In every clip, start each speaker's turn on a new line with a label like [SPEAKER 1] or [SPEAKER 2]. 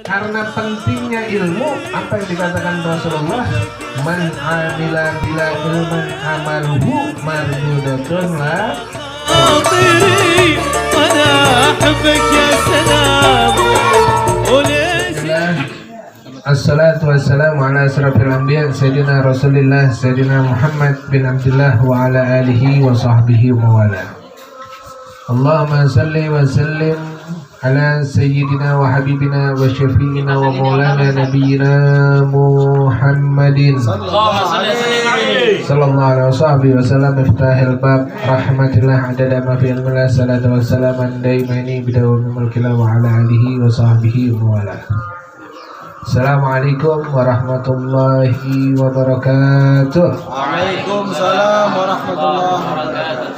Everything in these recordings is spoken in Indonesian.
[SPEAKER 1] Karena pentingnya ilmu, apa yang dikatakan Rasulullah, man amila bila ilman amaluhu mardudatun la. Assalatu wassalamu ala asrafil anbiya Sayyidina Rasulillah Sayyidina Muhammad bin Abdullah wa ala alihi wa sahbihi wa wala. Allahumma salli wa sallim ala sayyidina wa habibina wa syafi'ina wa maulana nabiyyina Muhammadin sallallahu alaihi wa sallam iftahil bab rahmatillah adada ma fi ilmillah salatu wa salaman daimani bidawami mulkillah wa ala alihi wa sahbihi wa wala. Assalamualaikum warahmatullahi wabarakatuh.
[SPEAKER 2] Waalaikumsalam warahmatullahi wabarakatuh.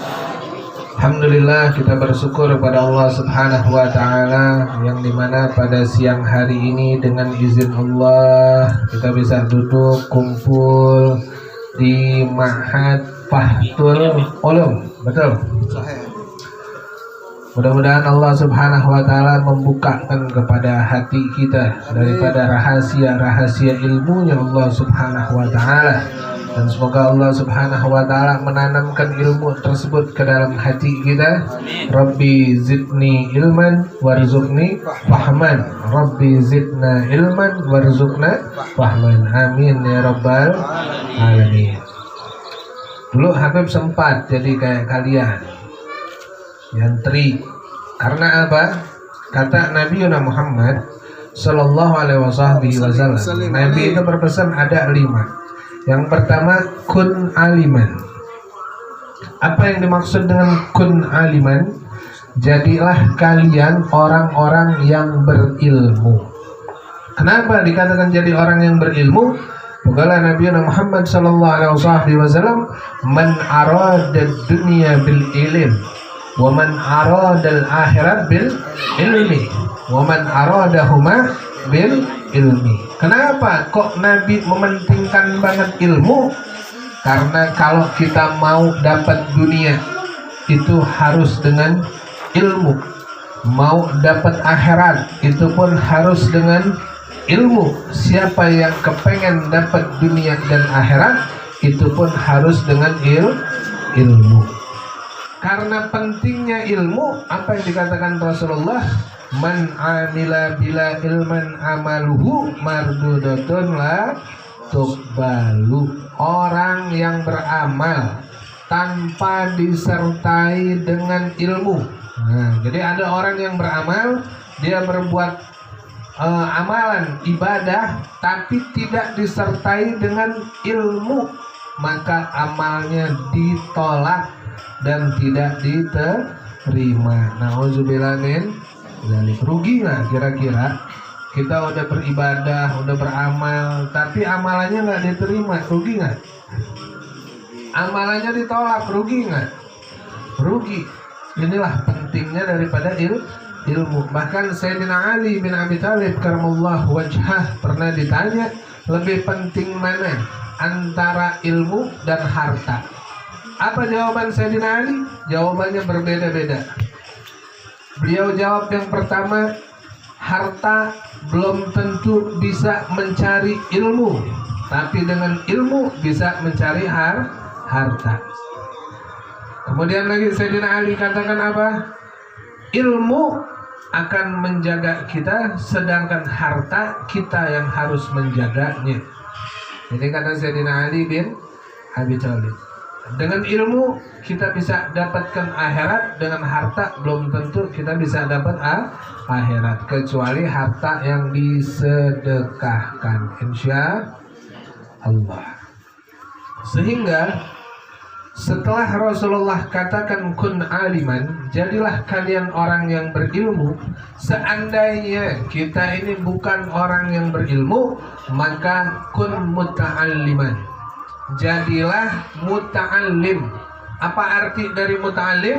[SPEAKER 1] Alhamdulillah, kita bersyukur pada Allah Subhanahu wa Ta'ala, yang dimana pada siang hari ini dengan izin Allah kita bisa duduk kumpul di Ma'had Fathul Ulum. Betul? Mudah-mudahan Allah Subhanahu wa Ta'ala membukakan kepada hati kita daripada rahasia-rahasia ilmunya Allah Subhanahu wa Ta'ala. Dan semoga Allah Subhanahu wa Ta'ala menanamkan ilmu tersebut ke dalam hati kita. Rabbi zidni ilman warzuqni fahman. Rabbi zidna ilman warzuqna fahman. Amin ya rabbal alamin. Dulu Habib sempat jadi kayak kalian, nyantri. Karena apa? Kata Nabi Muhammad sallallahu alaihi wasallam, Nabi itu berpesan ada 5. Yang pertama, kun aliman. Apa yang dimaksud dengan kun aliman? Jadilah kalian orang-orang yang berilmu. Kenapa dikatakan jadi orang yang berilmu? Kala Nabi Muhammad sallallahu alaihi wasallam, man arada dunya bil ilm wa man arada al akhirat bil ilmi wa man aradahuma bil ilmi. Kenapa kok Nabi mementingkan banget ilmu? Karena kalau kita mau dapat dunia itu harus dengan ilmu, mau dapat akhirat itu pun harus dengan ilmu. Siapa yang kepengen dapat dunia dan akhirat itu pun harus dengan ilmu. Karena pentingnya ilmu, apa yang dikatakan Rasulullah, man amila bila ilman amaluhu mardudatun la tuqbalu. Orang yang beramal tanpa disertai dengan ilmu. Nah, jadi ada orang yang beramal, dia berbuat amalan ibadah tapi tidak disertai dengan ilmu, maka amalnya ditolak dan tidak diterima. Nauzubillah min dzalik. Rugi nggak kira-kira? Kita udah beribadah, udah beramal, tapi amalannya nggak diterima, rugi nggak? Amalannya ditolak, rugi nggak? Rugi. Inilah pentingnya daripada ilmu. Bahkan Sayyidina Ali bin Abi Thalib karamallahu wajhah pernah ditanya, lebih penting mana antara ilmu dan harta? Apa jawaban Sayyidina Ali? Jawabannya berbeda-beda. Beliau jawab yang pertama, harta belum tentu bisa mencari ilmu, tapi dengan ilmu bisa mencari harta. Kemudian lagi Sayyidina Ali katakan apa? Ilmu akan menjaga kita, sedangkan harta kita yang harus menjaganya. Jadi kata Sayyidina Ali bin Abi Thalib, dengan ilmu kita bisa dapatkan akhirat, dengan harta belum tentu kita bisa dapat akhirat, kecuali harta yang disedekahkan, insya Allah. Sehingga setelah Rasulullah katakan kun aliman, jadilah kalian orang yang berilmu. Seandainya kita ini bukan orang yang berilmu, maka kun muta'alliman, jadilah muta'allim. Apa arti dari muta'allim?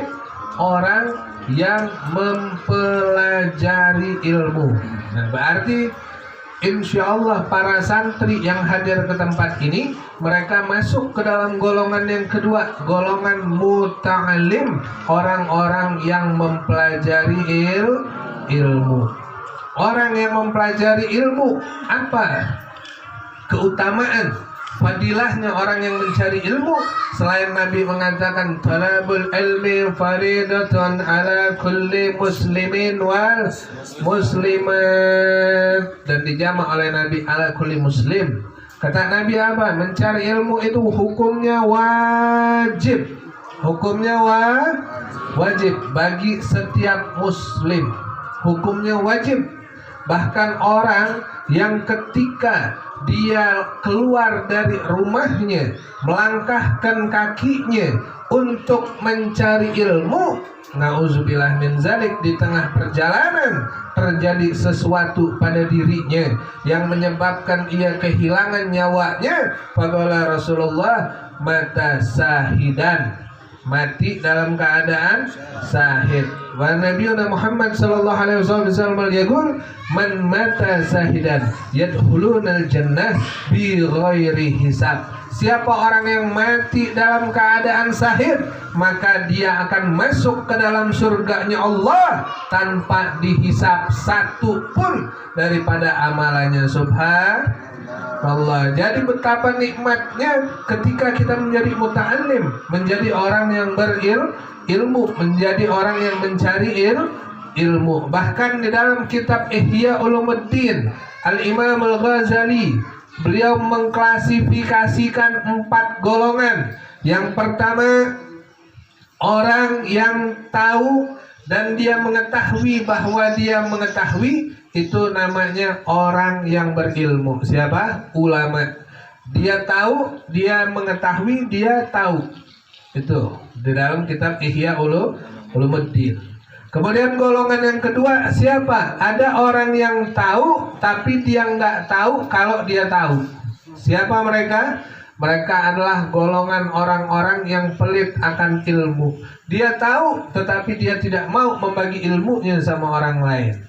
[SPEAKER 1] Orang yang mempelajari ilmu. Nah, berarti insya Allah para santri yang hadir ke tempat ini, mereka masuk ke dalam golongan yang kedua, golongan muta'allim, orang-orang yang mempelajari ilmu. orang yang mempelajari ilmu, apa keutamaan fadilahnya orang yang mencari ilmu? Selain Nabi mengatakan talabul ilmi faridatun ala kulli muslimin wal muslimat, dan dijamak oleh Nabi ala kulli muslim. Kata Nabi apa? Mencari ilmu itu hukumnya wajib. Hukumnya wajib bagi setiap muslim. Hukumnya wajib. Bahkan orang yang ketika dia keluar dari rumahnya, melangkahkan kakinya untuk mencari ilmu, na'udzubillah min zalik, di tengah perjalanan terjadi sesuatu pada dirinya yang menyebabkan ia kehilangan nyawanya, faqala Rasulullah mata sahidan, mati dalam keadaan sahid. Wa Nabiyuna Muhammad sallallahu alaihi wasallam yaqul man mata sahidan yadkhulunal jannah bi ghairi hisab. Siapa orang yang mati dalam keadaan sahid, maka dia akan masuk ke dalam surganya Allah tanpa dihisab satu pun daripada amalannya. Subhanallah. Jadi betapa nikmatnya ketika kita menjadi muta'allim, menjadi orang yang berilmu, menjadi orang yang mencari ilmu. Bahkan di dalam kitab Ihya Ulumuddin, Al-Imam Al-Ghazali, beliau mengklasifikasikan 4 golongan. Yang pertama, orang yang tahu dan dia mengetahui bahwa dia mengetahui, itu namanya orang yang berilmu. Siapa? Ulama. Dia tahu, dia mengetahui, dia tahu. Itu di dalam kitab Ihya Ulumuddin. Kemudian golongan yang kedua, siapa? Ada orang yang tahu tapi dia nggak tahu kalau dia tahu. Siapa mereka? Mereka adalah golongan orang-orang yang pelit akan ilmu. Dia tahu tetapi dia tidak mau membagi ilmunya sama orang lain.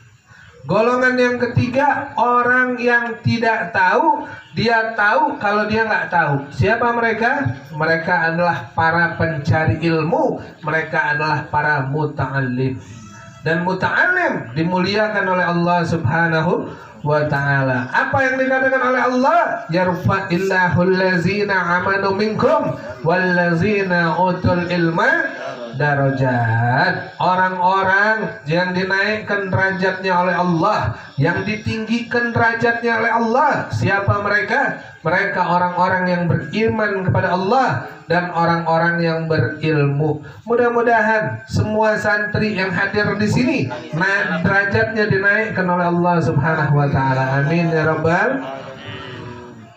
[SPEAKER 1] Golongan yang ketiga, orang yang tidak tahu, dia tahu kalau dia nggak tahu. Siapa mereka? Mereka adalah para pencari ilmu. Mereka adalah para muta'allim. Dan muta'allim dimuliakan oleh Allah Subhanahu wa ta'ala. Apa yang dikatakan oleh Allah? Yarfa'illahu allazina amanu minkum wallazina utul ilma darajat. Orang-orang yang dinaikkan derajatnya oleh Allah, yang ditinggikan derajatnya oleh Allah, siapa mereka? Mereka orang-orang yang beriman kepada Allah dan orang-orang yang berilmu. Mudah-mudahan semua santri yang hadir di sini derajatnya dinaikkan oleh Allah Subhanahu wa taala. Amin ya rabbal.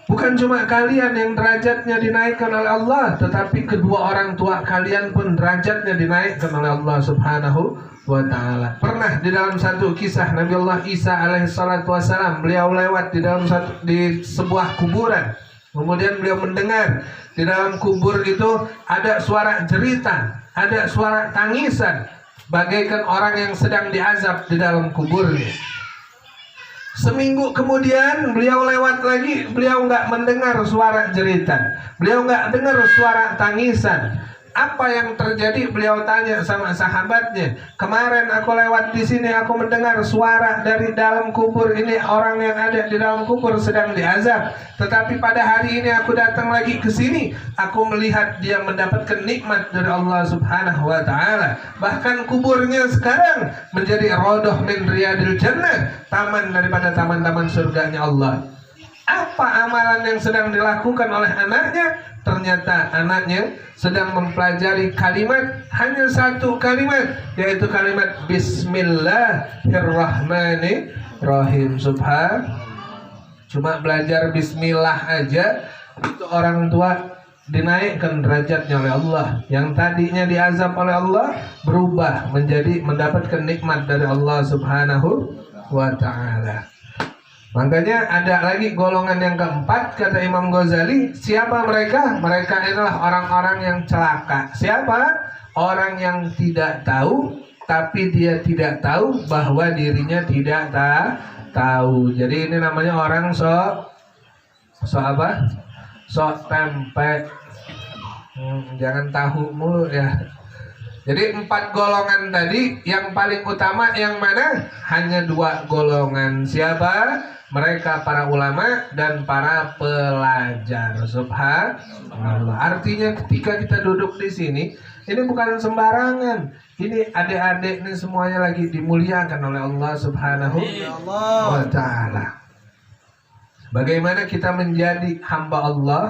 [SPEAKER 1] Bukan cuma kalian yang derajatnya dinaikkan oleh Allah, tetapi kedua orang tua kalian pun derajatnya dinaikkan oleh Allah Subhanahu wa ta'ala. Pernah di dalam satu kisah Nabi Allah Isa alaihissalatu wassalam, beliau lewat di sebuah kuburan. Kemudian beliau mendengar di dalam kubur itu ada suara jeritan, ada suara tangisan, bagaikan orang yang sedang diazab di dalam kuburnya. Seminggu kemudian beliau lewat lagi, beliau nggak mendengar suara jeritan, beliau nggak dengar suara tangisan. Apa yang terjadi? Beliau tanya sama sahabatnya, kemarin aku lewat di sini, aku mendengar suara dari dalam kubur ini, orang yang ada di dalam kubur sedang diazab. Tetapi pada hari ini aku datang lagi ke sini, aku melihat dia mendapatkan nikmat dari Allah Subhanahu wa ta'ala. Bahkan kuburnya sekarang menjadi rodoh min riyadil jannah, taman daripada taman-taman surganya Allah. Apa amalan yang sedang dilakukan oleh anaknya? Ternyata anaknya sedang mempelajari kalimat, hanya satu kalimat, yaitu kalimat Bismillahirrahmanirrahim. Cuma belajar Bismillah aja, itu orang tua dinaikkan derajatnya oleh Allah. Yang tadinya diazab oleh Allah berubah menjadi mendapatkan nikmat dari Allah Subhanahu wa ta'ala. Makanya ada lagi golongan yang keempat, kata Imam Ghazali. Siapa mereka? Mereka adalah orang-orang yang celaka. Siapa? Orang yang tidak tahu, tapi dia tidak tahu bahwa dirinya tidak tahu. Jadi ini namanya orang sok apa? Sok tempe. Jangan tahu mulu ya. Jadi 4 golongan tadi, yang paling utama yang mana? Hanya 2 golongan. Siapa? Mereka para ulama dan para pelajar. Subhanallah. Artinya ketika kita duduk di sini, ini bukan sembarangan. Ini adik-adik ini semuanya lagi dimuliakan oleh Allah Subhanahu wa ta'ala. Bagaimana kita menjadi hamba Allah,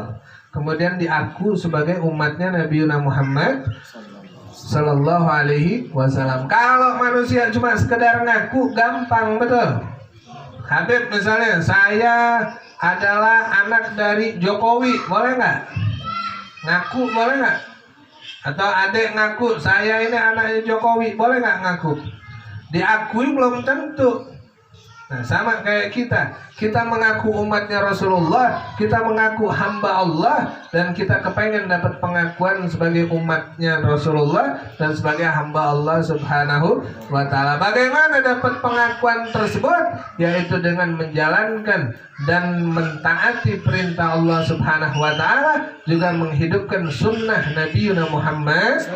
[SPEAKER 1] kemudian diaku sebagai umatnya Nabi Muhammad Sallallahu Alaihi Wasallam. Kalau manusia cuma sekedar ngaku, gampang, betul. Habib misalnya, saya adalah anak dari Jokowi, boleh nggak? Ngaku boleh nggak? Atau adik ngaku, saya ini anaknya Jokowi, boleh nggak ngaku? Diakui belum tentu. Nah, sama kayak kita mengaku umatnya Rasulullah, kita mengaku hamba Allah, dan kita kepengen dapat pengakuan sebagai umatnya Rasulullah dan sebagai hamba Allah Subhanahu wa ta'ala. Bagaimana dapat pengakuan tersebut? Yaitu dengan menjalankan dan mentaati perintah Allah Subhanahu wa ta'ala, juga menghidupkan sunnah Nabi Muhammad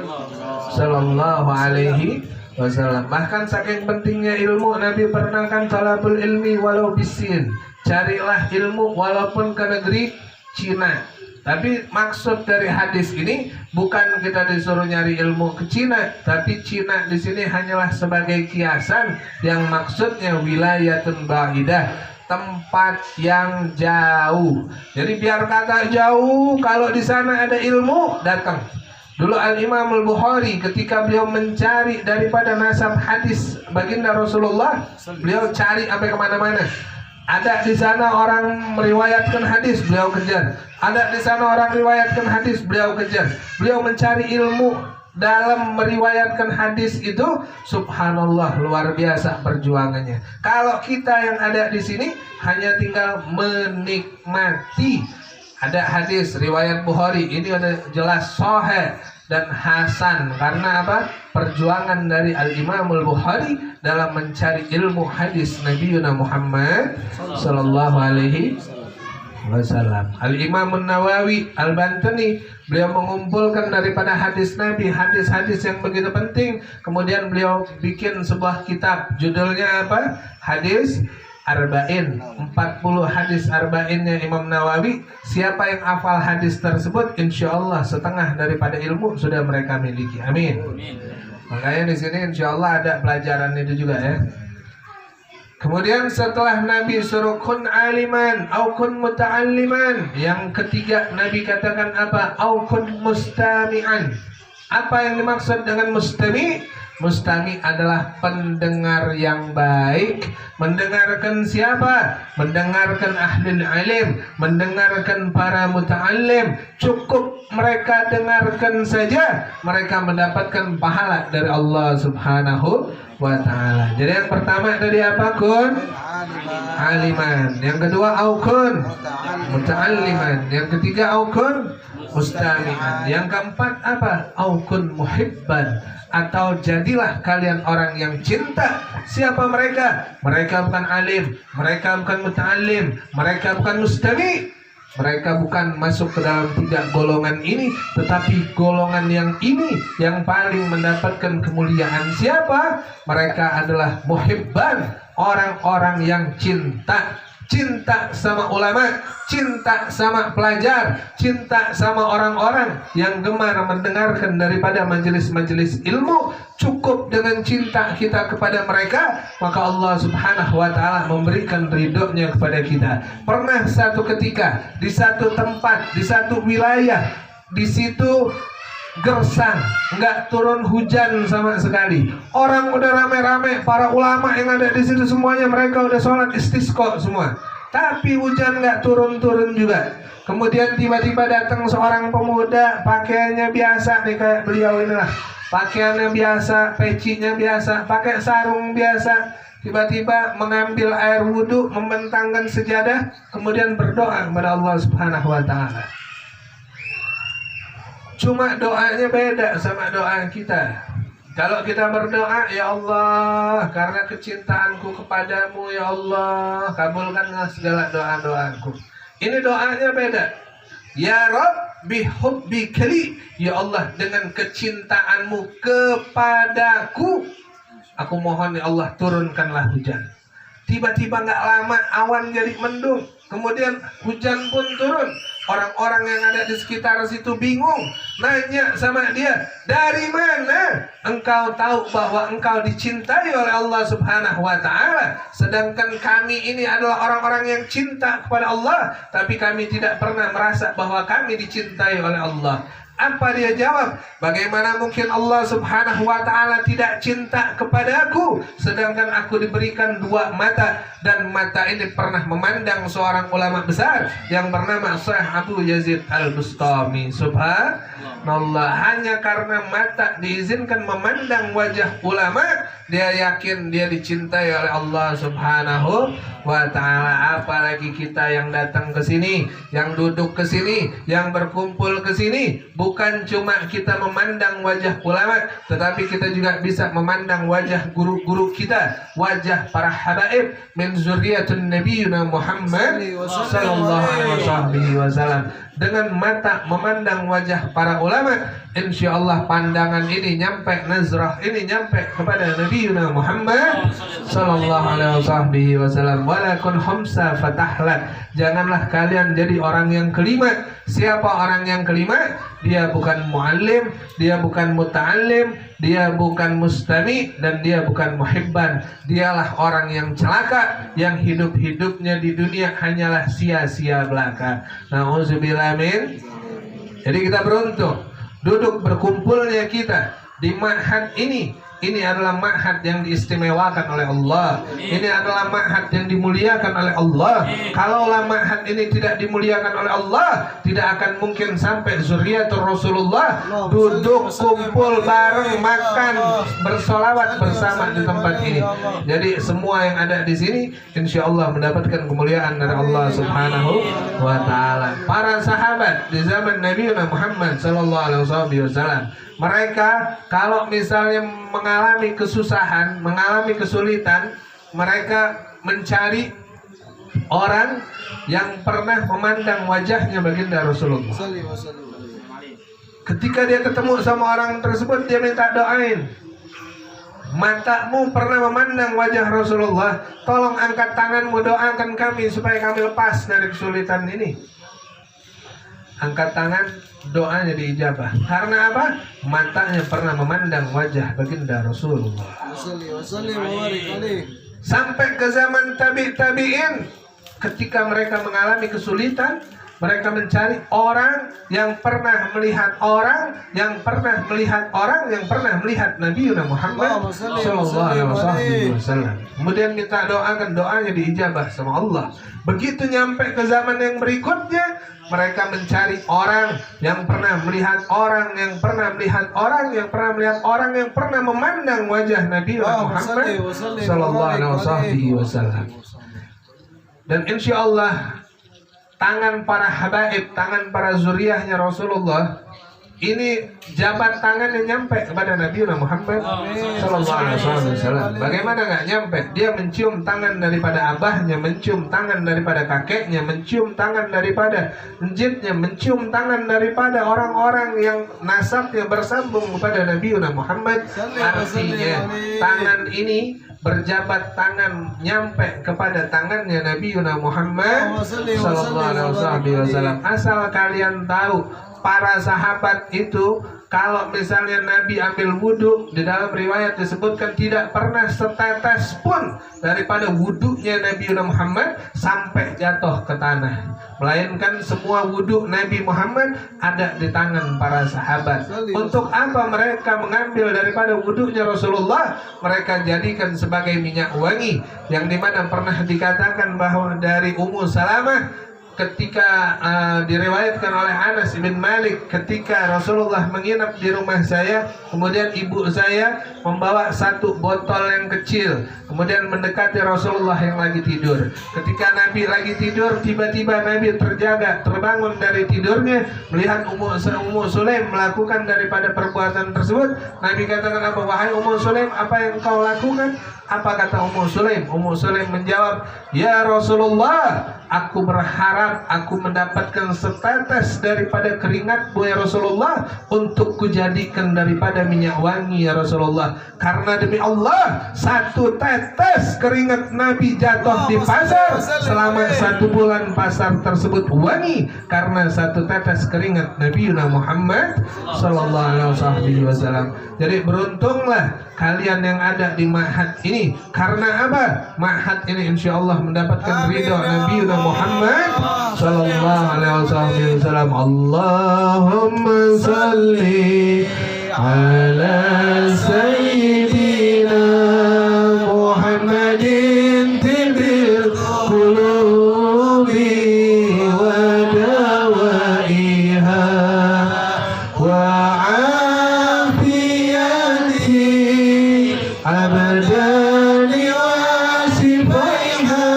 [SPEAKER 1] Sallallahu Alaihi Wasallam. Bahkan saking pentingnya ilmu, Nabi pernah kan talabul ilmi walau bisin, carilah ilmu walaupun ke negeri Cina. Tapi maksud dari hadis ini bukan kita disuruh nyari ilmu ke Cina, tapi Cina di sini hanyalah sebagai kiasan yang maksudnya wilayatun ba'idah, tempat yang jauh. Jadi biar kata jauh, kalau di sana ada ilmu, datang. Dulu Al-Imam Al-Bukhari ketika beliau mencari daripada nasab hadis baginda Rasulullah, beliau cari sampai kemana-mana. Ada di sana orang meriwayatkan hadis, beliau kejar. Ada di sana orang meriwayatkan hadis, beliau kejar. Beliau mencari ilmu dalam meriwayatkan hadis itu, subhanallah, luar biasa perjuangannya. Kalau kita yang ada di sini hanya tinggal menikmati. Ada hadis riwayat Bukhari, ini ada jelas sahih dan hasan. Karena apa? Perjuangan dari Al-Imam Al-Bukhari dalam mencari ilmu hadis Nabi Muhammad Sallallahu Alaihi Wasallam. Al-Imam An-Nawawi Al-Bantani, beliau mengumpulkan daripada hadis Nabi, hadis-hadis yang begitu penting. Kemudian beliau bikin sebuah kitab, judulnya apa? Hadis Arba'in, 40 hadis arba'innya Imam Nawawi. Siapa yang hafal hadis tersebut, insya Allah setengah daripada ilmu sudah mereka miliki. Amin. Makanya di sini insya Allah ada pelajaran itu juga ya. Kemudian setelah Nabi suruh kun aliman au kun muta'alliman, yang ketiga Nabi katakan apa? Au kun mustami'an. Apa yang dimaksud dengan mustami'? Mustami adalah pendengar yang baik. Mendengarkan siapa? Mendengarkan ahli alim, mendengarkan para muta'allim. Cukup mereka dengarkan saja, mereka mendapatkan pahala dari Allah Subhanahu wa ta'ala. Jadi yang pertama tadi apa? Kun aliman. Yang kedua aukun muta'alliman. Yang ketiga aukun mustami'an. Yang keempat apa? Aukun muhibban, atau jadilah kalian orang yang cinta. Siapa mereka? Mereka bukan alim, mereka bukan muta'allim, mereka bukan mustami'. Mereka bukan masuk ke dalam 3 golongan ini, tetapi golongan yang ini yang paling mendapatkan kemuliaan. Siapa? Mereka adalah muhibban, orang-orang yang cinta. Cinta sama ulama, cinta sama pelajar, cinta sama orang-orang yang gemar mendengarkan daripada majelis-majelis ilmu. Cukup dengan cinta kita kepada mereka, maka Allah Subhanahu wa ta'ala memberikan ridhonya kepada kita. Pernah satu ketika di satu tempat, di satu wilayah, di situ gersang, nggak turun hujan sama sekali. Orang udah rame-rame, para ulama yang ada di situ semuanya mereka udah sholat istisqa semua, tapi hujan nggak turun-turun juga. Kemudian tiba-tiba datang seorang pemuda, pakaiannya biasa nih kayak beliau inilah, pakaiannya biasa, pecinya biasa, pakai sarung biasa. Tiba-tiba mengambil air wudhu, membentangkan sejadah, kemudian berdoa kepada Allah Subhanahu wa ta'ala. Cuma doanya beda sama doa kita. Kalau kita berdoa, ya Allah, karena kecintaanku kepadamu, ya Allah, kabulkanlah segala doa-doaku. Ini doanya beda. Ya Rabb, bihubbikali, ya Allah, dengan kecintaanmu kepadaku, aku mohon ya Allah, turunkanlah hujan. Tiba-tiba nggak lama awan jadi mendung, kemudian hujan pun turun. Orang-orang yang ada di sekitar situ bingung, nanya sama dia, dari mana engkau tahu bahwa engkau dicintai oleh Allah Subhanahu wa Ta'ala, sedangkan kami ini adalah orang-orang yang cinta kepada Allah, tapi kami tidak pernah merasa bahwa kami dicintai oleh Allah. Apa dia jawab? Bagaimana mungkin Allah Subhanahu wa Ta'ala tidak cinta kepadaku, sedangkan aku diberikan dua mata, dan mata ini pernah memandang seorang ulama besar yang bernama Syekh Abu Yazid Al-Bustami. Subhanallah, hanya karena mata diizinkan memandang wajah ulama, dia yakin dia dicintai oleh Allah Subhanahu wa Ta'ala. Apalagi kita yang datang ke sini, yang duduk ke sini, yang berkumpul ke sini, bukan cuma kita memandang wajah ulama, tetapi kita juga bisa memandang wajah guru-guru kita, wajah para habaib min zurriyatun nabiyuna Muhammad sallallahu alaihi wasallam. Dengan mata memandang wajah para ulama, insyaallah pandangan ini nyampe, nazrah ini nyampe kepada Nabiyuna Muhammad sallallahu alaihi wasallam. Walakun humsa fatahlat, janganlah kalian jadi orang yang kelima. Siapa orang yang kelima? Dia bukan muallim, dia bukan muta'allim, dia bukan mustami, dan dia bukan muhibban. Dialah orang yang celaka, yang hidup-hidupnya di dunia hanyalah sia-sia belaka. Nauzubillah min. Jadi kita beruntung duduk berkumpulnya kita di ma'had ini. Ini adalah ma'had yang diistimewakan oleh Allah. Ini adalah ma'had yang dimuliakan oleh Allah. Kalaulah ma'had ini tidak dimuliakan oleh Allah, tidak akan mungkin sampai zuriatul Rasulullah duduk kumpul bareng, makan, bersolawat bersama di tempat ini. Jadi semua yang ada di sini insya Allah mendapatkan kemuliaan dari Allah Subhanahu wa Ta'ala. Para sahabat di zaman Nabi Muhammad sallallahu alaihi wasallam, mereka kalau misalnya mengalami kesusahan, mengalami kesulitan, mereka mencari orang yang pernah memandang wajahnya baginda Rasulullah. Ketika dia ketemu sama orang tersebut, dia minta doain. Matamu pernah memandang wajah Rasulullah, tolong angkat tanganmu, doakan kami supaya kami lepas dari kesulitan ini. Angkat tangan, doanya diijabah. Karena apa? Matanya pernah memandang wajah baginda Rasulullah. Sampai ke zaman tabi'in, ketika mereka mengalami kesulitan, mereka mencari orang yang pernah melihat orang, yang pernah melihat orang, yang pernah melihat Nabi Muhammad sallallahu alaihi wasallam. Kemudian minta doakan, doanya diijabah sama Allah. Begitu nyampe ke zaman yang berikutnya, mereka mencari orang yang pernah melihat orang, yang pernah melihat orang, yang pernah melihat orang, yang pernah memandang wajah Nabi Muhammad sallallahu alaihi wasallam. Dan insya Allah tangan para habaib, tangan para zuriyahnya Rasulullah ini jabat tangannya nyampe kepada Nabi Muhammad sallallahu alaihi wasallam. Bagaimana nggak nyampe? Dia mencium tangan daripada abahnya, mencium tangan daripada kakeknya, mencium tangan daripada njitnya, mencium tangan daripada orang-orang yang nasabnya bersambung kepada Nabi Muhammad. Artinya tangan ini berjabat tangan nyampe kepada tangannya Nabi Muhammad sallallahu alaihi wasallam. Asal kalian tahu, para sahabat itu kalau misalnya Nabi ambil wudhu, di dalam riwayat disebutkan tidak pernah setetes pun daripada wudhunya Nabi Muhammad sampai jatuh ke tanah, melainkan semua wudhu Nabi Muhammad ada di tangan para sahabat. Untuk apa mereka mengambil daripada wudhunya Rasulullah? Mereka jadikan sebagai minyak wangi, yang dimana pernah dikatakan bahwa dari Ummu Salamah, ketika diriwayatkan oleh Anas bin Malik, ketika Rasulullah menginap di rumah saya, kemudian ibu saya membawa satu botol yang kecil, kemudian mendekati Rasulullah yang lagi tidur. Ketika Nabi lagi tidur, tiba-tiba Nabi terbangun dari tidurnya, melihat Ummu Sulaim melakukan daripada perbuatan tersebut. Nabi katakan apa? Wahai Ummu Sulaim, apa yang kau lakukan? Apa kata Ummu Sulaim? Ummu Sulaim menjawab, "Ya Rasulullah, aku berharap aku mendapatkan setetes daripada keringatmu ya Rasulullah untuk kujadikan daripada minyak wangi ya Rasulullah. Karena demi Allah, satu tetes keringat Nabi jatuh di pasar, selama 1 bulan pasar tersebut wangi karena satu tetes keringat Nabi Muhammad sallallahu alaihi wasallam." Jadi beruntunglah kalian yang ada di ma'had ini. Karena apa? Ma'had ini insyaallah mendapatkan ridha Nabi Muhammad sallallahu alaihi wasallam. Allahumma salli ala sayyidina Muhammadin tibil qulubi wa dawaiha wa abdani wa sifaiha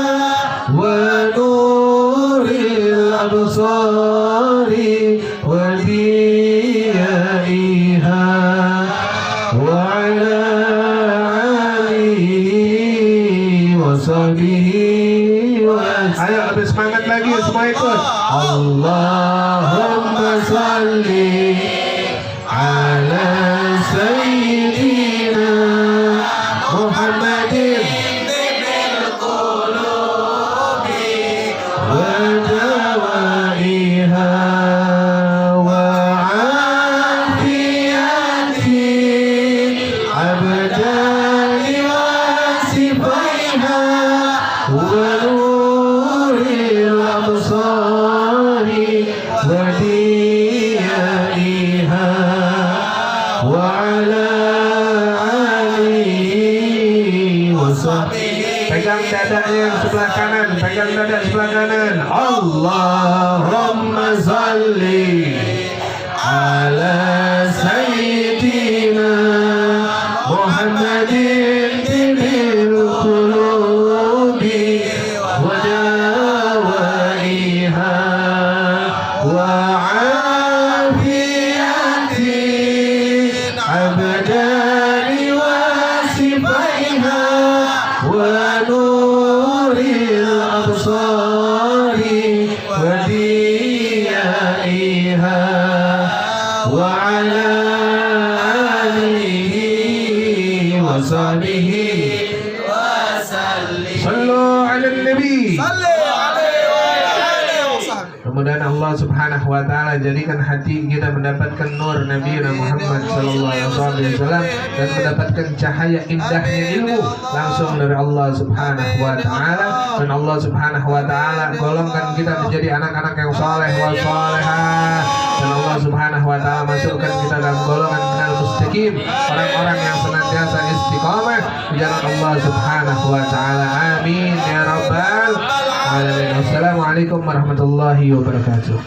[SPEAKER 1] wa nuril absari wa diyaiha wa ala alihi wa sahbihi wa. Ayo lebih semangat lagi semua ikut. Allahumma salli ala sayyidina Muhammadin tibil qulubi wa dawaiha wa afiyati abdani wa sifaiha wa nuril absari wa diyaiha wa ala pegang dadanya yang sebelah kanan, pegang dada sebelah kanan. Allahumma salli ala sayyidina Muhammadin tibil qulubi wa dawaiha wa afiyati abdani wa sifaiha wa nuril absari wa diyaiha wa ala alihi wa sahbihi wa sallim. Sallu ala nabi. Mudah-mudahan Allah subhanahu wa ta'ala jadikan hati kita mendapatkan nur Nabi Muhammad sallallahu alaihi wasallam dan mendapatkan cahaya indahnya ilmu langsung dari Allah subhanahu wa ta'ala, dan Allah subhanahu wa ta'ala golongkan kita menjadi anak-anak yang saleh wa salehah, dan Allah subhanahu wa ta'ala masukkan kita dalam golongan minal mustaqim, orang-orang yang senantiasa istiqamah di jalan Allah subhanahu wa ta'ala. Amin ya rabbal alamin. Wassalamualaikum warahmatullahi wabarakatuh.